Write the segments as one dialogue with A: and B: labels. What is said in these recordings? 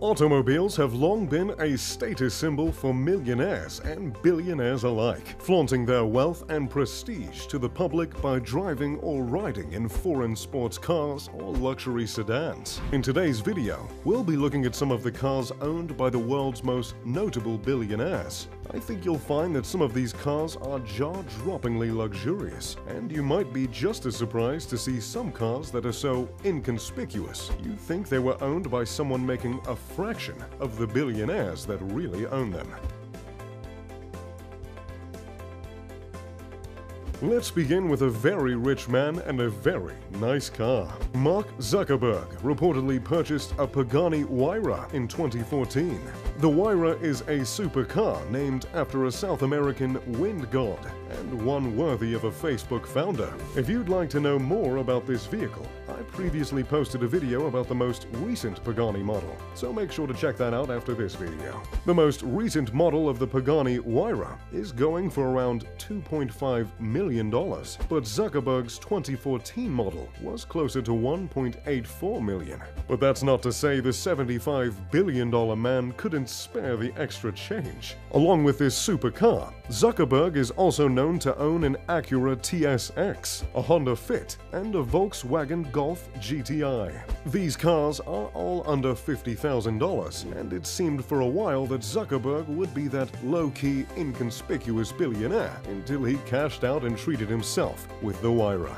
A: Automobiles have long been a status symbol for millionaires and billionaires alike, flaunting their wealth and prestige to the public by driving or riding in foreign sports cars or luxury sedans. In today's video, we'll be looking at some of the cars owned by the world's most notable billionaires. I think you'll find that some of these cars are jaw-droppingly luxurious, and you might be just as surprised to see some cars that are so inconspicuous you'd think they were owned by someone making a fraction of the billionaires that really own them. Let's begin with a very rich man and a very nice car. Mark Zuckerberg reportedly purchased a Pagani Huayra in 2014. The Huayra is a supercar named after a South American wind god and one worthy of a Facebook founder. If you'd like to know more about this vehicle, I previously posted a video about the most recent Pagani model, so make sure to check that out after this video. The most recent model of the Pagani Huayra is going for around $2.5 million, but Zuckerberg's 2014 model was closer to $1.84 million. But that's not to say the $75 billion man couldn't spare the extra change. Along with this supercar, Zuckerberg is also known to own an Acura TSX, a Honda Fit, and a Volkswagen Golf GTI. These cars are all under $50,000, and it seemed for a while that Zuckerberg would be that low-key, inconspicuous billionaire until he cashed out and treated himself with the Huayra.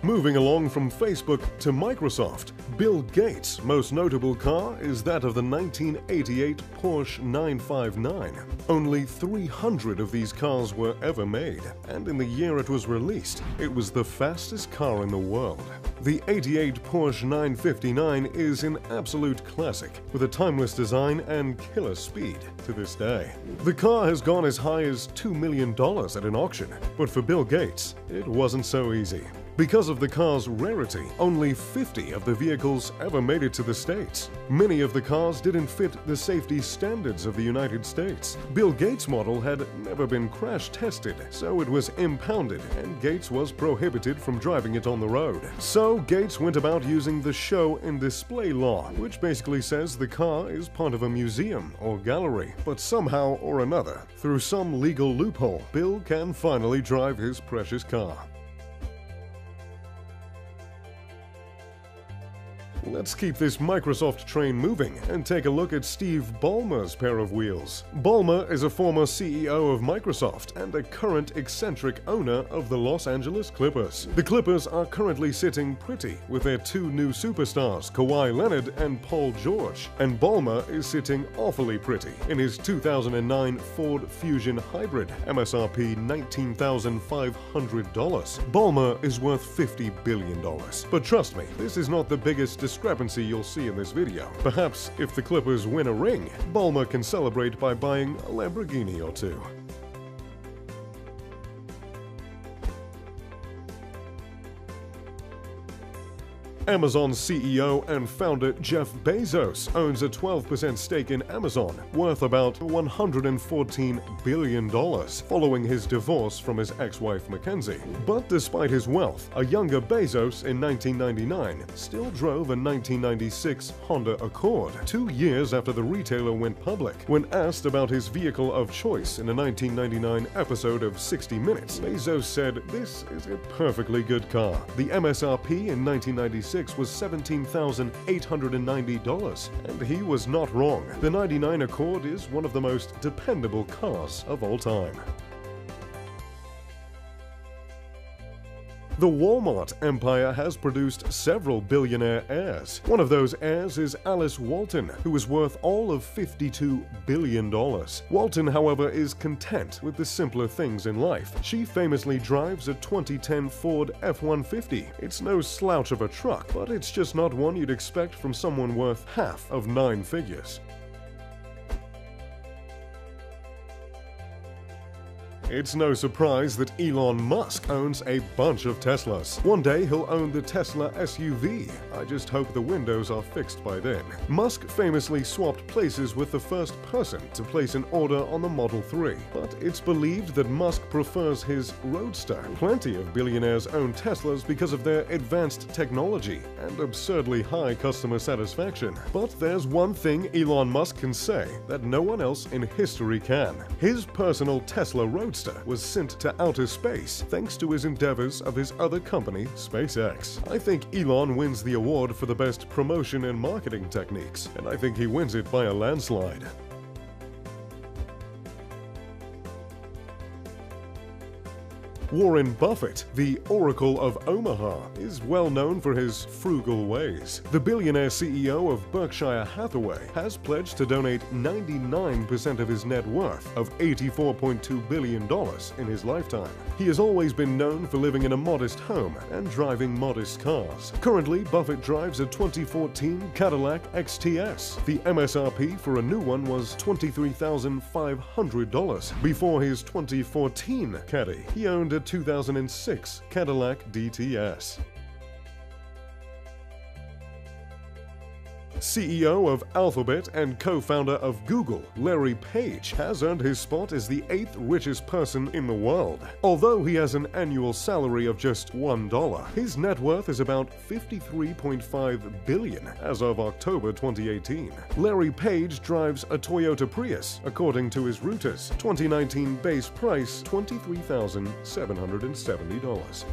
A: Moving along from Facebook to Microsoft, Bill Gates' most notable car is that of the 1988 Porsche 959. Only 300 of these cars were ever made, and in the year it was released, it was the fastest car in the world. The '88 Porsche 959 is an absolute classic, with a timeless design and killer speed to this day. The car has gone as high as $2 million at an auction, but for Bill Gates, it wasn't so easy. Because of the car's rarity, only 50 of the vehicles ever made it to the States. Many of the cars didn't fit the safety standards of the United States. Bill Gates' model had never been crash tested, so it was impounded, and Gates was prohibited from driving it on the road. So Gates went about using the show and display law, which basically says the car is part of a museum or gallery. But somehow or another, through some legal loophole, Bill can finally drive his precious car. Let's keep this Microsoft train moving and take a look at Steve Ballmer's pair of wheels. Ballmer is a former CEO of Microsoft and a current eccentric owner of the Los Angeles Clippers. The Clippers are currently sitting pretty with their two new superstars, Kawhi Leonard and Paul George, and Ballmer is sitting awfully pretty in his 2009 Ford Fusion Hybrid, MSRP $19,500. Ballmer is worth $50 billion. But trust me, this is not the biggest discrepancy you'll see in this video. Perhaps if the Clippers win a ring, Ballmer can celebrate by buying a Lamborghini or two. Amazon CEO and founder Jeff Bezos owns a 12% stake in Amazon, worth about $114 billion, following his divorce from his ex-wife Mackenzie. But despite his wealth, a younger Bezos in 1999 still drove a 1996 Honda Accord, 2 years after the retailer went public. When asked about his vehicle of choice in a 1999 episode of 60 Minutes, Bezos said, "This is a perfectly good car. The MSRP in 1996 was $17,890, and he was not wrong. The 99 Accord is one of the most dependable cars of all time." The Walmart empire has produced several billionaire heirs. One of those heirs is Alice Walton, who is worth all of $52 billion. Walton, however, is content with the simpler things in life. She famously drives a 2010 Ford F-150. It's no slouch of a truck, but it's just not one you'd expect from someone worth half of 9 figures. It's no surprise that Elon Musk owns a bunch of Teslas. One day he'll own the Tesla SUV. I just hope the windows are fixed by then. Musk famously swapped places with the first person to place an order on the Model 3, but it's believed that Musk prefers his Roadster. Plenty of billionaires own Teslas because of their advanced technology and absurdly high customer satisfaction. But there's one thing Elon Musk can say that no one else in history can. His personal Tesla Roadster was sent to outer space thanks to his endeavors of his other company, SpaceX. I think Elon wins the award for the best promotion and marketing techniques, and I think he wins it by a landslide. Warren Buffett, the Oracle of Omaha, is well known for his frugal ways. The billionaire CEO of Berkshire Hathaway has pledged to donate 99% of his net worth of $84.2 billion in his lifetime. He has always been known for living in a modest home and driving modest cars. Currently, Buffett drives a 2014 Cadillac XTS. The MSRP for a new one was $23,500. Before his 2014 Caddy, he owned a 2006 Cadillac DTS. CEO of Alphabet and co-founder of Google, Larry Page, has earned his spot as the 8th richest person in the world. Although he has an annual salary of just $1, his net worth is about $53.5 billion as of October 2018. Larry Page drives a Toyota Prius, according to his Reuters. 2019 base price $23,770.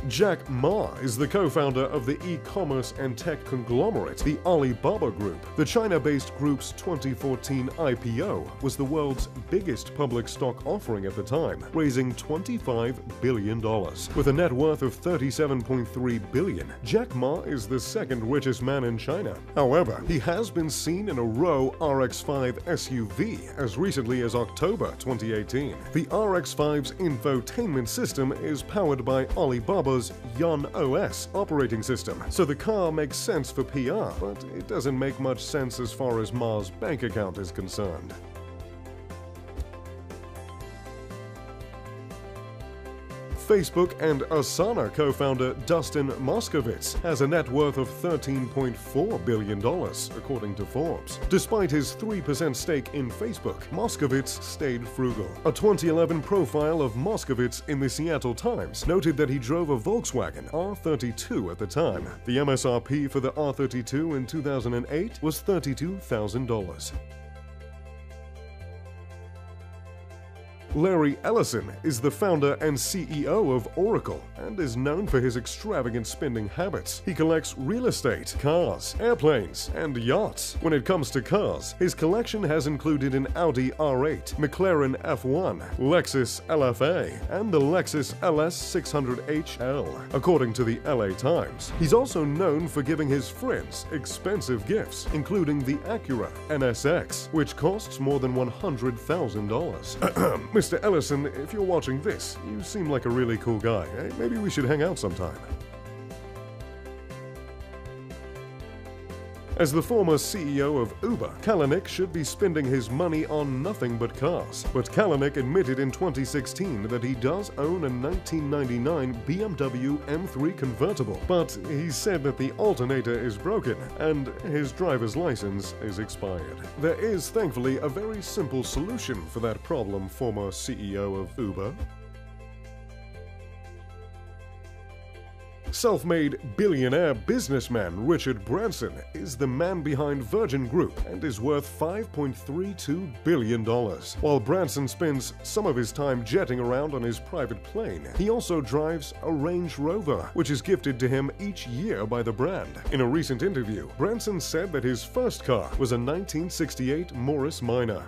A: Jack Ma is the co-founder of the e-commerce and tech conglomerate, the Alibaba Group. The China-based group's 2014 IPO was the world's biggest public stock offering at the time, raising $25 billion. With a net worth of $37.3 billion, Jack Ma is the second richest man in China. However, he has been seen in a ROE RX-5 SUV as recently as October 2018. The RX-5's infotainment system is powered by Alibaba's Yun OS operating system, so the car makes sense for PR, but it doesn't make much sense as far as Ma's bank account is concerned. Facebook and Asana co-founder Dustin Moskovitz has a net worth of $13.4 billion, according to Forbes. Despite his 3% stake in Facebook, Moskovitz stayed frugal. A 2011 profile of Moskovitz in the Seattle Times noted that he drove a Volkswagen R32 at the time. The MSRP for the R32 in 2008 was $32,000. Larry Ellison is the founder and CEO of Oracle and is known for his extravagant spending habits. He collects real estate, cars, airplanes, and yachts. When it comes to cars, his collection has included an Audi R8, McLaren F1, Lexus LFA, and the Lexus LS 600HL, according to the LA Times. He's also known for giving his friends expensive gifts, including the Acura NSX, which costs more than $100,000. Mr. Ellison, if you're watching this, you seem like a really cool guy. Maybe we should hang out sometime. As the former CEO of Uber, Kalanick should be spending his money on nothing but cars. But Kalanick admitted in 2016 that he does own a 1999 BMW M3 convertible, but he said that the alternator is broken and his driver's license is expired. There is, thankfully, a very simple solution for that problem, former CEO of Uber. Self-made billionaire businessman Richard Branson is the man behind Virgin Group and is worth $5.32 billion. While Branson spends some of his time jetting around on his private plane, he also drives a Range Rover, which is gifted to him each year by the brand. In a recent interview, Branson said that his first car was a 1968 Morris Minor.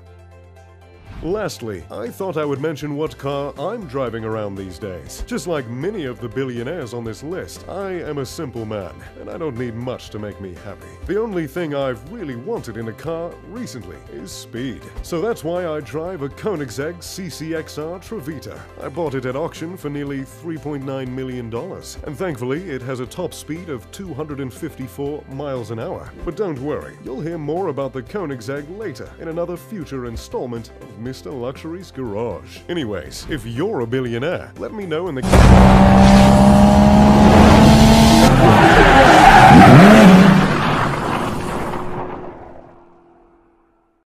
A: Lastly, I thought I would mention what car I'm driving around these days. Just like many of the billionaires on this list, I am a simple man, and I don't need much to make me happy. The only thing I've really wanted in a car recently is speed. So that's why I drive a Koenigsegg CCXR Trevita. I bought it at auction for nearly $3.9 million, and thankfully it has a top speed of 254 miles an hour. But don't worry, you'll hear more about the Koenigsegg later in another future installment of Mr. Luxury's Garage. Anyways, if you're a billionaire, let me know in the